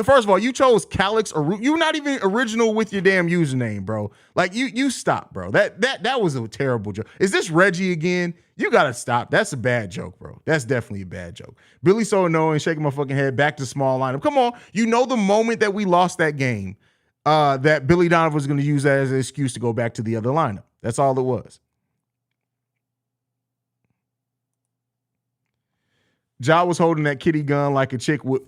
First of all, you chose Calix, or you're not even original with your damn username, bro. Like, you stop, bro. That was a terrible joke. Is this Reggie again? You gotta stop. That's a bad joke, bro. That's definitely a bad joke. Billy so annoying, shaking my fucking head, back to small lineup. Come on. The moment that we lost that game, that Billy Donovan was gonna use that as an excuse to go back to the other lineup. That's all it was. Ja was holding that kitty gun like a chick would.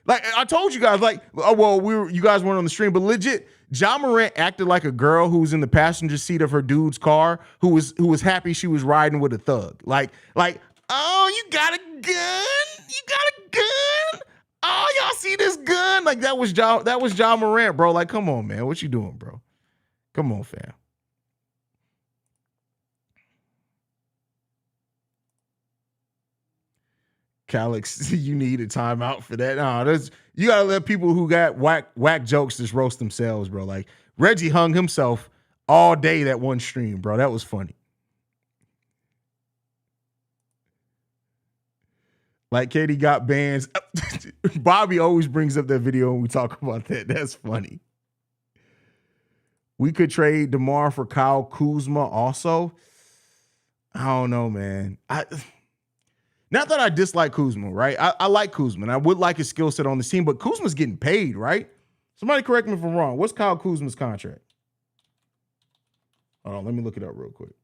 Like I told you guys, you guys weren't on the stream, but legit, Ja Morant acted like a girl who was in the passenger seat of her dude's car, who was happy she was riding with a thug. Like, oh, you got a gun? You got a gun? Oh, y'all see this gun? Like that was Ja Morant, bro. Like, come on, man, what you doing, bro? Come on, fam. Calix, you need a timeout for that. No, you gotta let people who got whack jokes just roast themselves, bro. Like Reggie hung himself all day that one stream, bro. That was funny. Like Katie got bands. Bobby always brings up that video when we talk about that. That's funny. We could trade DeMar for Kyle Kuzma also. I don't know, man. Not that I dislike Kuzma, right? I like Kuzma, and I would like his skill set on the team, but Kuzma's getting paid, right? Somebody correct me if I'm wrong. What's Kyle Kuzma's contract? Hold on, let me look it up real quick.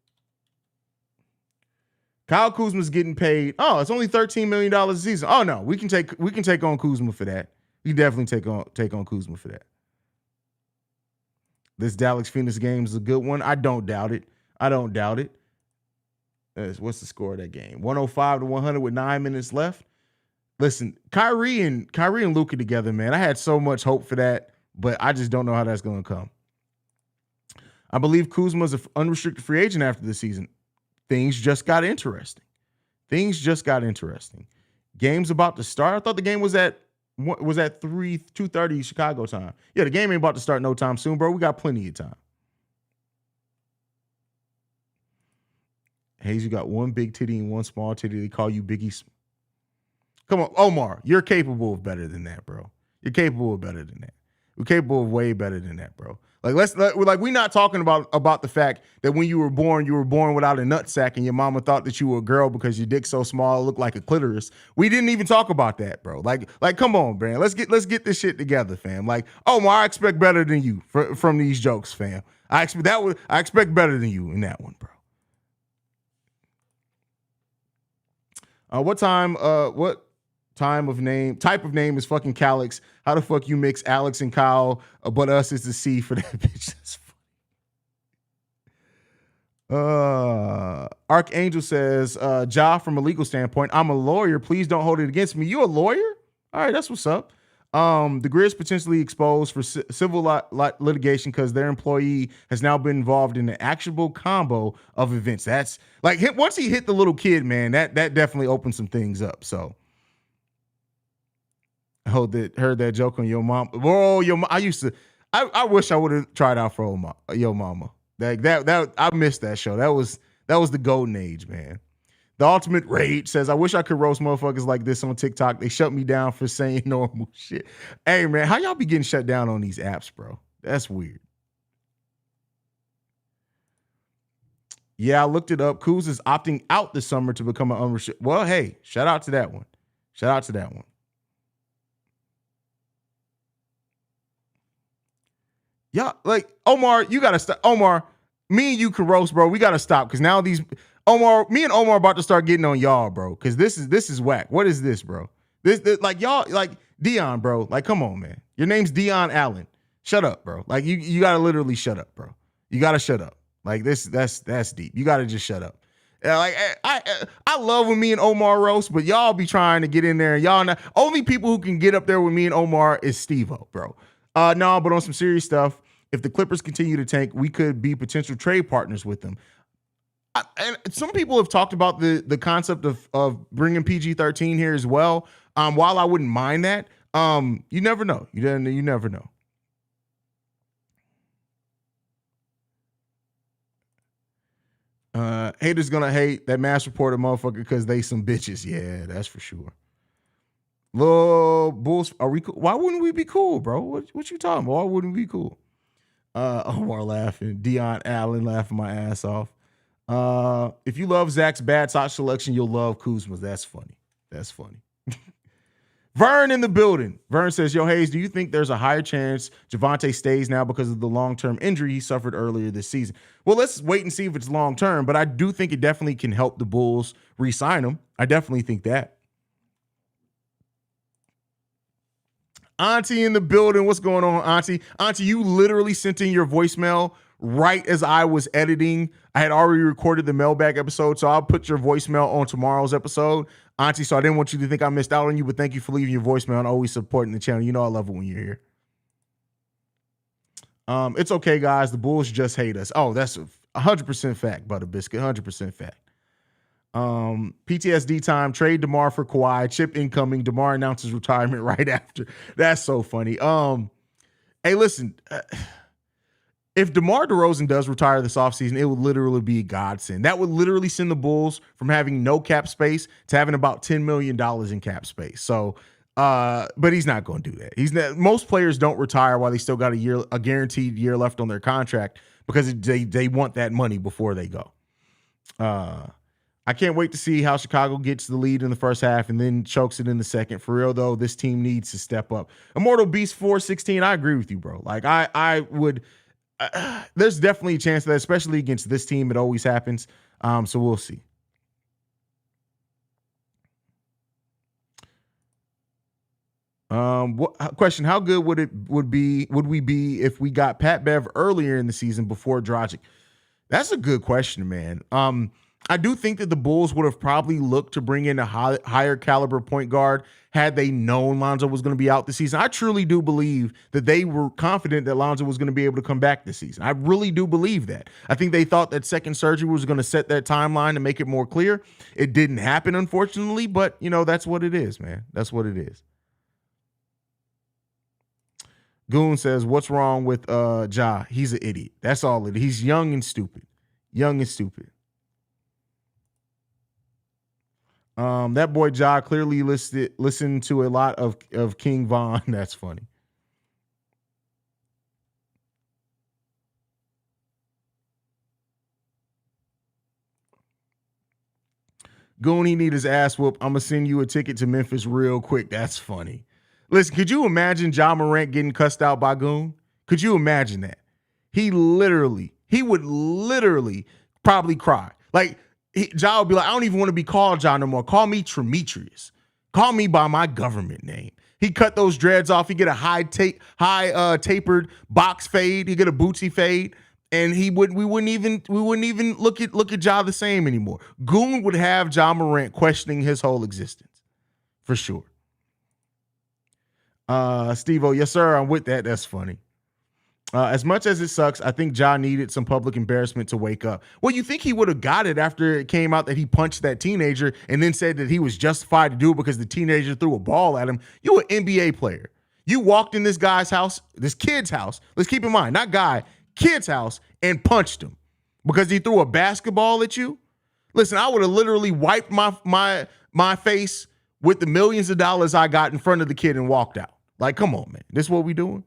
Kyle Kuzma's getting paid. Oh, it's only $13 million a season. Oh no, we can take on Kuzma for that. We can definitely take on Kuzma for that. This Dallas Phoenix game is a good one. I don't doubt it. What's the score of that game? 105-100 with 9 minutes left. Listen, Kyrie and Luka together, man. I had so much hope for that, but I just don't know how that's going to come. I believe Kuzma's an unrestricted free agent after the season. Things just got interesting. Game's about to start. I thought the game was at 2:30 Chicago time. Yeah, the game ain't about to start no time soon, bro. We got plenty of time. Haize, you got one big titty and one small titty. They call you Biggie. Come on, Omar. You're capable of better than that, bro. You're capable of better than that. We're capable of way better than that, bro. We're not talking about the fact that when you were born without a nut sack and your mama thought that you were a girl because your dick's so small it looked like a clitoris. We didn't even talk about that, bro. Like, come on, man. Let's get this shit together, fam. Like, Omar, I expect better than you from these jokes, fam. I expect better than you in that one, bro. What time? What Type of name is fucking Calix. How the fuck you mix Alex and Kyle, but us is the C for that bitch? That's funny. Archangel says, Ja, from a legal standpoint, I'm a lawyer. Please don't hold it against me. You a lawyer? All right, that's what's up. The Grizz potentially exposed for civil litigation because their employee has now been involved in an actionable combo of events. That's like once he hit the little kid, man, that definitely opened some things up. So I heard that joke on Yo Mama. Whoa, I wish I would have tried out for Yo Mama. That I missed that show. That was the golden age, man. The Ultimate Rage says, I wish I could roast motherfuckers like this on TikTok. They shut me down for saying normal shit. Hey, man, how y'all be getting shut down on these apps, bro? That's weird. Yeah, I looked it up. Kuz is opting out this summer to become an unrestricted. Well, hey, shout out to that one. Yeah, like, Omar, you got to stop. Omar, me and you can roast, bro. We got to stop because now me and Omar about to start getting on y'all, bro, because this is whack. What is this, bro? This like y'all, like Dion, bro. Like, come on, man. Your name's Dion Allen. Shut up, bro. Like, you got to literally shut up, bro. You got to shut up. Like, that's deep. You got to just shut up. Like, I love when me and Omar roast, but y'all be trying to get in there. Y'all not only people who can get up there with me and Omar is Steve-O, bro. No, but on some serious stuff, if the Clippers continue to tank, we could be potential trade partners with them. And some people have talked about the concept of bringing PG-13 here as well. While I wouldn't mind that, you never know. You never know. Haters gonna hate that mass reporter motherfucker because they some bitches. Yeah, that's for sure. Little Bulls, are we cool? Why wouldn't we be cool, bro? What you talking about? Why wouldn't we be cool? Omar laughing. Dion Allen laughing my ass off. If you love Zach's bad sock selection, you'll love Kuzma's. That's funny. Vern in the building. Vern says, yo, Haize, do you think there's a higher chance Javonte stays now because of the long-term injury he suffered earlier this season? Well, let's wait and see if it's long-term, but I do think it definitely can help the Bulls re-sign him. I definitely think that. Auntie in the building. What's going on, Auntie? Auntie, you literally sent in your voicemail right as I was editing. I had already recorded the mailbag episode, so I'll put your voicemail on tomorrow's episode. Auntie, so I didn't want you to think I missed out on you, but thank you for leaving your voicemail and always supporting the channel. You know I love it when you're here. It's okay, guys. The Bulls just hate us. Oh, that's 100% fact, Butter Biscuit. 100% fact. PTSD time. Trade DeMar for Kawhi. Chip incoming. DeMar announces retirement right after. That's so funny. Hey, listen. If DeMar DeRozan does retire this offseason, it would literally be a godsend. That would literally send the Bulls from having no cap space to having about $10 million in cap space. So, but he's not going to do that. Most players don't retire while they still got a guaranteed year left on their contract because they want that money before they go. I can't wait to see how Chicago gets the lead in the first half and then chokes it in the second. For real, though, this team needs to step up. Immortal Beast 416, I agree with you, bro. Like, I would... there's definitely a chance of that, especially against this team. It always happens. So we'll see. Question: how good would we be if we got Pat Bev earlier in the season before Dragic? That's a good question, man. I do think that the Bulls would have probably looked to bring in a higher caliber point guard had they known Lonzo was going to be out this season. I truly do believe that they were confident that Lonzo was going to be able to come back this season. I really do believe that. I think they thought that second surgery was going to set that timeline and make it more clear. It didn't happen, unfortunately, but, that's what it is, man. That's what it is. Goon says, what's wrong with Ja? He's an idiot. That's all it is. He's young and stupid. That boy Ja clearly listened to a lot of King Von. That's funny. Goon, he need his ass whoop. I'm gonna send you a ticket to Memphis real quick. That's funny. Listen, could you imagine Ja Morant getting cussed out by Goon? Could you imagine that? He would literally probably cry. Like, Ja would be like, I don't even want to be called Ja no more. Call me Tremetrius. Call me by my government name. He cut those dreads off. He get a high tapered box fade. He get a bootsy fade, and we wouldn't even look at Ja the same anymore. Goon would have Ja Morant questioning his whole existence for sure. Steve-O, yes sir, I'm with that. That's funny. As much as it sucks, I think Ja needed some public embarrassment to wake up. Well, you think he would have got it after it came out that he punched that teenager and then said that he was justified to do it because the teenager threw a ball at him. You an NBA player. You walked in this guy's house, this kid's house. Let's keep in mind, not guy, kid's house, and punched him because he threw a basketball at you. Listen, I would have literally wiped my face with the millions of dollars I got in front of the kid and walked out. Like, come on, man. This is what we doing?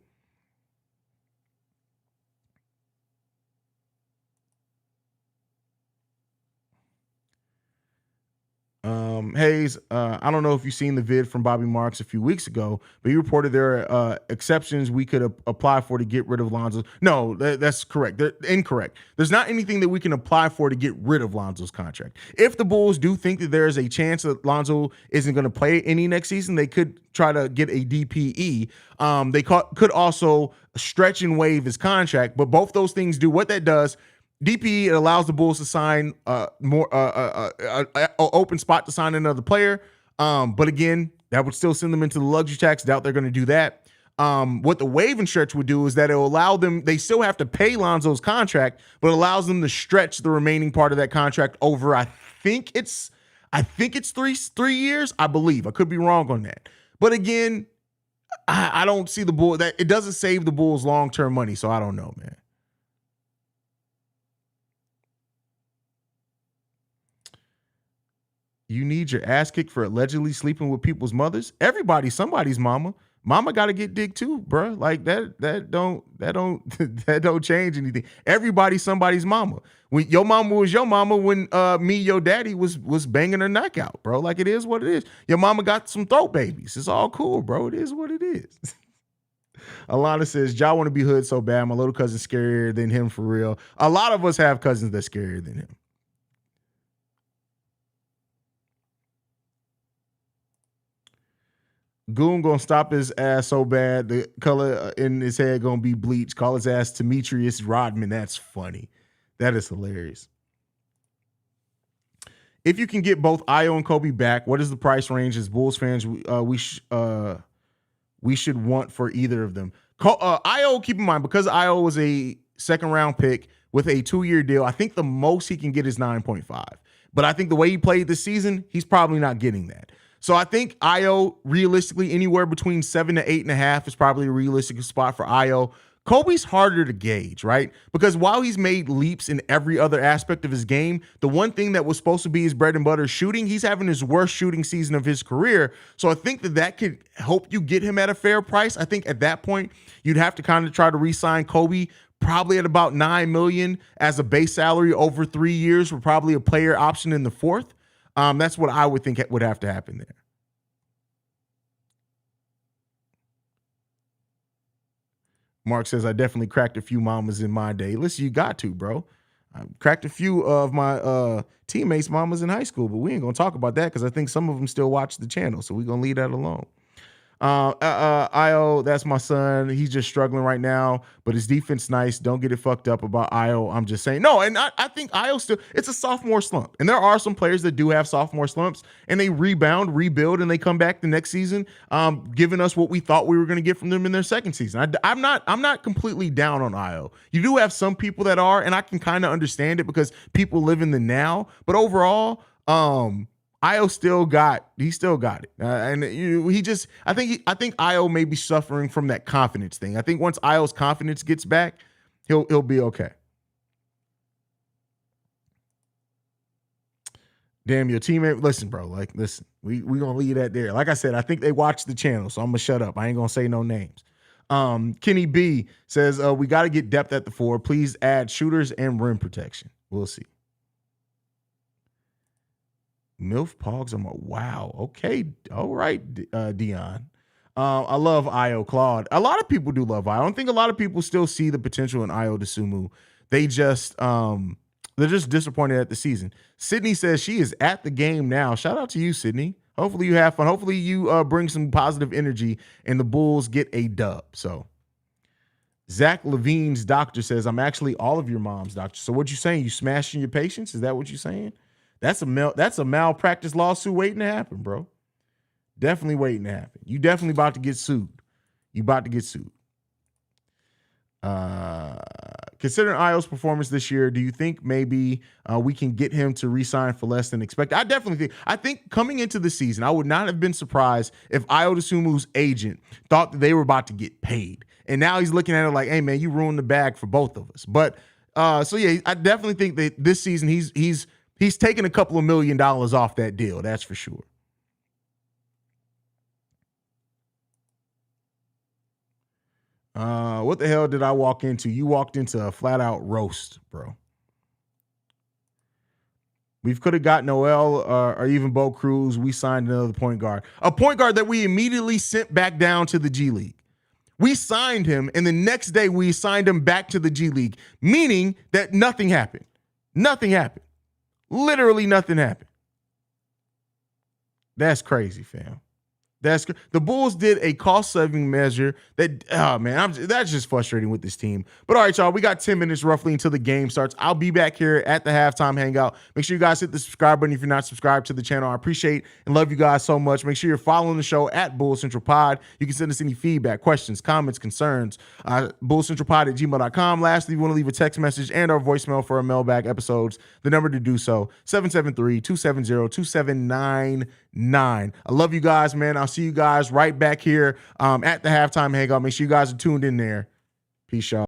Haize, I don't know if you've seen the vid from Bobby Marks a few weeks ago, but he reported there are exceptions we could apply for to get rid of Lonzo. No, that's correct. They're incorrect. There's not anything that we can apply for to get rid of Lonzo's contract. If the Bulls do think that there is a chance that Lonzo isn't going to play any next season, they could try to get a DPE. They could also stretch and waive his contract, but both those things do what that does. DPE, it allows the Bulls to sign more open spot to sign another player. But again, that would still send them into the luxury tax. Doubt they're going to do that. What the waive and stretch would do is that it will allow them, they still have to pay Lonzo's contract, but it allows them to stretch the remaining part of that contract over, I think it's 3 years, I believe. I could be wrong on that. But again, I don't see the Bulls, that it doesn't save the Bulls long-term money, so I don't know, man. You need your ass kicked for allegedly sleeping with people's mothers. Everybody, somebody's mama. Mama got to get dick too, bro. Like that don't change anything. Everybody, somebody's mama. When your mama was your mama, when me, your daddy was banging her neck out, bro. Like it is what it is. Your mama got some throat babies. It's all cool, bro. It is what it is. Alana says, Ja want to be hood so bad. My little cousin's scarier than him for real. A lot of us have cousins that's scarier than him. Goon gonna stop his ass so bad the color in his head gonna be bleached. Call his ass Demetrius Rodman. That's funny. That is hilarious. If you can get both Ayo and Kobe back, what is the price range as Bulls fans we should want for either of them? Ayo, keep in mind, because Ayo was a second-round pick with a 2-year deal, I think the most he can get is 9.5. But I think the way he played this season, he's probably not getting that. So I think Ayo, realistically, anywhere between 7 to 8.5 is probably a realistic spot for Ayo. Kobe's harder to gauge, right? Because while he's made leaps in every other aspect of his game, the one thing that was supposed to be his bread and butter shooting, he's having his worst shooting season of his career. So I think that could help you get him at a fair price. I think at that point, you'd have to kind of try to re-sign Kobe probably at about $9 million as a base salary over 3 years with probably a player option in the fourth. That's what I would think would have to happen there. Mark says, I definitely cracked a few mamas in my day. Listen, you got to, bro. I cracked a few of my teammates' mamas in high school, but we ain't going to talk about that because I think some of them still watch the channel, so we're going to leave that alone. Ayo, that's my son. He's just struggling right now, but his defense nice. Don't get it fucked up about Ayo. I'm just saying. No, and I think Ayo still, it's a sophomore slump. And there are some players that do have sophomore slumps, and they rebound, rebuild, and they come back the next season, giving us what we thought we were going to get from them in their second season. I'm not completely down on Ayo. You do have some people that are, and I can kind of understand it because people live in the now. But overall, Ayo still got it, and I think Ayo may be suffering from that confidence thing. I think once Ayo's confidence gets back, he'll be okay. Damn, your teammate. Listen, bro. Like, listen, we gonna leave that there. Like I said, I think they watch the channel, so I'm gonna shut up. I ain't gonna say no names. Kenny B says we got to get depth at the 4. Please add shooters and rim protection. We'll see. MILF Pogs, wow. Okay. All right, Dion. I love Ayo Claude. A lot of people do love Ayo. I don't think a lot of people still see the potential in Ayo DeSumo. They just they're just disappointed at the season. Sydney says she is at the game now. Shout out to you, Sydney. Hopefully you have fun. Hopefully you bring some positive energy and the Bulls get a dub. So Zach Levine's doctor says, I'm actually all of your mom's doctor. So what you saying? You smashing your patients? Is that what you're saying? That's a malpractice lawsuit waiting to happen, bro. Definitely waiting to happen. You definitely about to get sued. You about to get sued. Considering Io's performance this year, do you think maybe we can get him to re-sign for less than expected? I think coming into the season, I would not have been surprised if Io DeSumu's agent thought that they were about to get paid. And now he's looking at it like, hey man, you ruined the bag for both of us. But so yeah, I definitely think that this season he's taken a couple of $1 million off that deal. That's for sure. What the hell did I walk into? You walked into a flat out roast, bro. We could have got Noel or even Bo Cruz. We signed another point guard. A point guard that we immediately sent back down to the G League. We signed him, and the next day we signed him back to the G League, meaning that nothing happened. Nothing happened. Literally nothing happened. That's crazy, fam. The Bulls did a cost-saving measure that, that's just frustrating with this team. But all right, y'all, we got 10 minutes roughly until the game starts. I'll be back here at the halftime hangout. Make sure you guys hit the subscribe button if you're not subscribed to the channel. I appreciate and love you guys so much. Make sure you're following the show at Bull Central Pod. You can send us any feedback, questions, comments, concerns, bullcentralpod@gmail.com. Lastly, if you want to leave a text message and our voicemail for our mailbag episodes, the number to do so, 773-270-2799. I love you guys, man. I'll see you guys right back here at the halftime hangout. Make sure you guys are tuned in there. Peace, y'all.